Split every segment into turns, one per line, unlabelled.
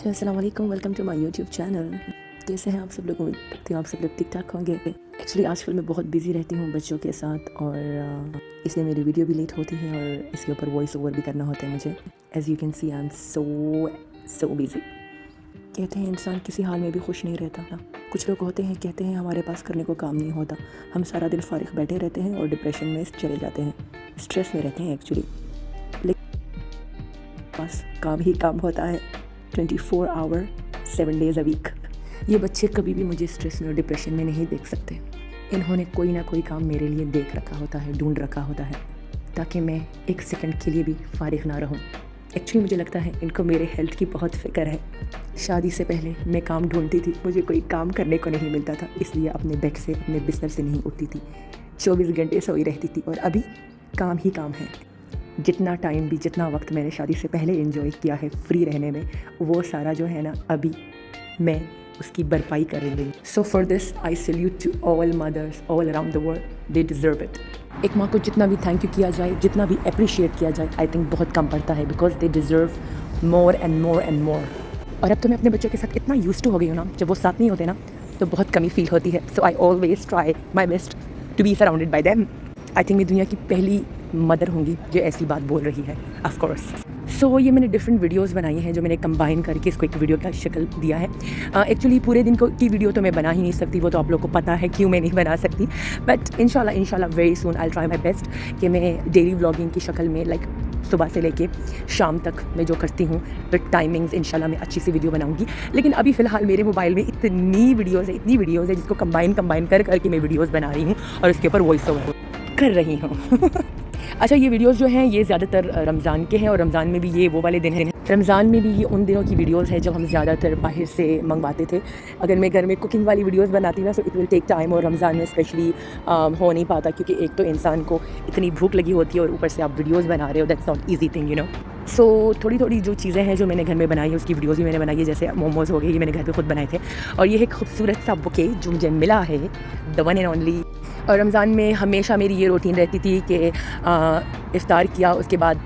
Hello अस्सलाम वालेकुम, welcome to my YouTube channel. कैसे हैं आप सब लोग? उम्मीद करती हूँ आप सब लोग ठीक ठाक होंगे। एक्चुअली आजकल मैं बहुत बिजी रहती हूँ बच्चों के साथ और इसलिए मेरी वीडियो भी लेट होती है और इसके ऊपर वॉइस ओवर भी करना होता है मुझे। As you can C I am so busy. कहते हैं इंसान किसी हाल में भी खुश नहीं रहता। कुछ लोग होते हैं कहते हैं हमारे पास करने को काम नहीं होता, हम सारा दिन फारिग बैठे रहते हैं और डिप्रेशन में चले जाते हैं, स्ट्रेस में रहते हैं एक्चुअली। लेकिन पास काम ही काम होता है, 24 आवर 7 डेज़ अ वीक। ये बच्चे कभी भी मुझे स्ट्रेस में और डिप्रेशन में नहीं देख सकते। इन्होंने कोई ना कोई काम मेरे लिए देख रखा होता है, ढूंढ रखा होता है, ताकि मैं एक सेकंड के लिए भी फारिग ना रहूं। एक्चुअली मुझे लगता है इनको मेरे हेल्थ की बहुत फ़िक्र है। शादी से पहले मैं काम ढूंढती थी, मुझे कोई काम करने को नहीं मिलता था, इसलिए अपने बेड से, अपने बिस्तर से नहीं उठती थी, 24 घंटे सोई रहती थी। और अभी काम ही काम है। जितना टाइम भी, जितना वक्त मैंने शादी से पहले एंजॉय किया है फ्री रहने में, वो सारा जो है ना अभी मैं उसकी भरपाई कर रही हूँ। So for this I salute to all mothers all around the world, they deserve it. एक माँ को जितना भी थैंक यू किया जाए, जितना भी अप्रिशिएट किया जाए, आई थिंक बहुत कम पड़ता है, because they deserve more and more and more. और अब तो मैं अपने बच्चों के साथ इतना यूज्ड टू हो गई हूँ ना, जब वो साथ नहीं होते ना तो बहुत कमी फील होती है। So I always try my best to be surrounded by them. I think मैं दुनिया की पहली मदर होंगी जो ऐसी बात बोल रही है, ऑफ कोर्स। सो ये मैंने डिफरेंट वीडियोस बनाई हैं जो मैंने कंबाइन करके इसको एक वीडियो का शक्ल दिया है। एक्चुअली पूरे दिन की वीडियो तो मैं बना ही नहीं सकती, वो तो आप लोगों को पता है क्यों मैं नहीं बना सकती। बट इंशाल्लाह very soon I try my best कि मैं डेली व्लॉगिंग की शक्ल में लाइक सुबह से लेके शाम तक मैं जो करती हूँ विद टाइमिंग्स, इंशाल्लाह मैं अच्छी सी वीडियो बनाऊंगी। लेकिन अभी फ़िलहाल मेरे मोबाइल में इतनी वीडियोज़ है जिसको कंबाइन करके मैं वीडियोज़ बना रही हूँ और उसके ऊपर वॉइस ओवर कर रही हूँ। अच्छा, ये वीडियोस जो हैं ये ज़्यादातर रमज़ान के हैं और रमज़ान में भी ये वो वाले दिन हैं। रमज़ान में भी ये उन दिनों की वीडियोस हैं जब हम ज़्यादातर बाहर से मंगवाते थे। अगर मैं घर में कुकिंग वाली वीडियोस बनाती ना, so it will take time, और रमज़ान में स्पेशली हो नहीं पाता, क्योंकि एक तो इंसान को इतनी भूख लगी होती है और ऊपर से आप वीडियोज़ बना रहे हो, that's not easy thing, you know. So थोड़ी जो चीज़ें हैं जो मैंने घर में बनाई है उसकी वीडियोज़ भी मैंने बनाई है। जैसे मोमोज़ हो गए, ये मैंने घर पे खुद बनाए थे। और ये एक खूबसूरत सा बुके जो मुझे मिला है, द वन एंड ओनली। और रमज़ान में हमेशा मेरी ये रूटीन रहती थी कि इफ्तार किया, उसके बाद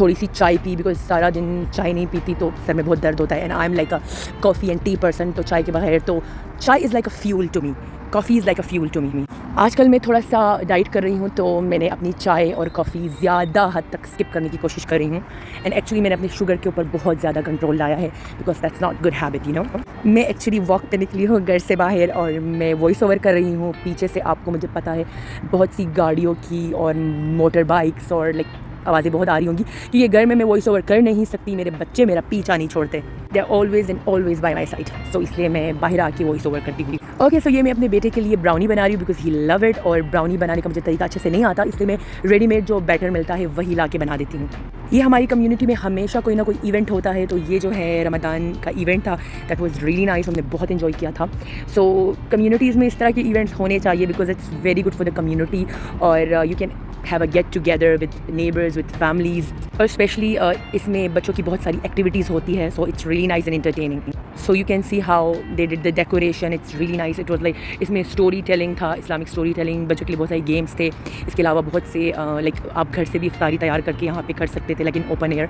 थोड़ी सी चाय पी, बिकॉज सारा दिन चाय नहीं पीती तो सर में बहुत दर्द होता है। And I am like a coffee and tea person, तो चाय के बगैर तो chai is like a fuel to me, coffee is like a fuel to me. आजकल मैं थोड़ा सा डाइट कर रही हूँ, तो मैंने अपनी चाय और कॉफ़ी ज़्यादा हद तक स्किप करने की कोशिश कर रही हूँ। एंड एक्चुअली मैंने अपने शुगर के ऊपर बहुत ज़्यादा कंट्रोल लाया है, because that's not good habit, you know. मैं एक्चुअली वॉक पे निकली हूँ घर से बाहर और मैं वॉइस ओवर कर रही हूँ। पीछे से आपको मुझे पता है बहुत सी गाड़ियों की और मोटर बाइक्स और लाइक आवाज़ें बहुत आ रही होंगी, क्योंकि घर में मैं वॉइस ओवर कर नहीं सकती, मेरे बच्चे मेरा पीछा नहीं छोड़ते, they are always and always by my side. So इसलिए मैं बाहर आके वॉइस ओवर करती हूँ। ओके, सो ये मैं अपने बेटे के लिए ब्राउनी बना रही हूँ, बिकॉज ही लव इट। और ब्राउनी बनाने का मुझे तरीका अच्छे से नहीं आता, इसलिए मैं रेडीमेड जो बैटर मिलता है वही ला के बना देती हूँ। ये हमारी कम्युनिटी में हमेशा कोई ना कोई इवेंट होता है, तो ये जो है रमज़ान का इवेंट था, दैट वाज रियली नाइस, हमने बहुत इन्जॉय किया था। सो कम्युनिटीज़ में इस तरह के इवेंट्स होने चाहिए, because it's very good for the community, और you can have a get together with neighbours, with families. और स्पेशली इसमें बच्चों की बहुत सारी एक्टिविटीज़ होती है, so it's really nice and entertaining. So you can see how they did the decoration, it's really nice. It was like, इसमें story telling था, इस्लामिक स्टोरी टेलिंग, बच्चों के लिए बहुत सारे गेम्स थे। इसके अलावा बहुत से लाइक आप घर से भी इफ्तारी तैयार करके यहाँ पे कर सकते थे, लेकिन open air.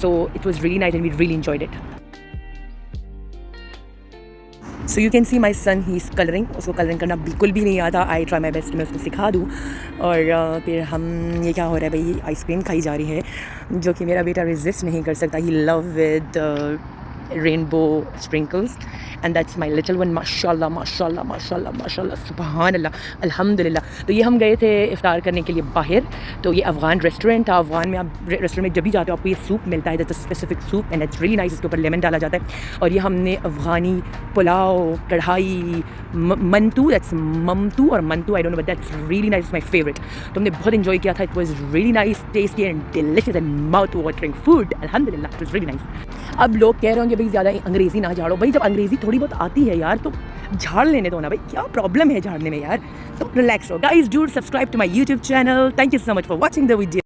So it was really nice and we really enjoyed it. So you can see my son, he is colouring. उसको कलरिंग करना बिल्कुल भी नहीं आता। आई ट्राई माई बेस्ट मैं उसको सिखा दूँ। और फिर हम, ये क्या हो रहा है भाई, आइसक्रीम खाई जा रही है, जो कि मेरा बेटा रेजिस्ट नहीं कर सकता। He love with rainbow sprinkles and that's my little one. माशाल्लाह माशाल्लाह माशाल्लाह माशाल्लाह, सुबहान अल्लाह, अल्हम्दुलिल्लाह। तो ये हम गए थे इफ्तार करने के लिए बाहर, तो ये अफ़गान रेस्टोरेंट था। अफ़गान में आप रेस्टोरेंट में जब भी जाते हो आपको ये सूप मिलता है, that's a specific soup and it's really nice. इसके ऊपर लेमन डाला जाता है। और ये हमने अफ़गानी पुलाव, कढ़ाई, मंतू, दैट्स ममतू और मंतू, I don't know, but that's really nice, my favourite. तो हमने बहुत इन्जॉय किया था। It was really nice, tasty and delicious and mouth watering food, अल्हम्दुलिल्लाह, इट वॉज रियली नाइस। अब लोग कह रहे होंगे भाई ज़्यादा अंग्रेज़ी ना झाड़ो। भाई जब अंग्रेज़ी थोड़ी बहुत आती है यार तो झाड़ लेने दो ना भाई, क्या प्रॉब्लम है झाड़ने में यार। तो रिलैक्स रहो guys. Do subscribe to my YouTube channel. Thank you so much for watching the video.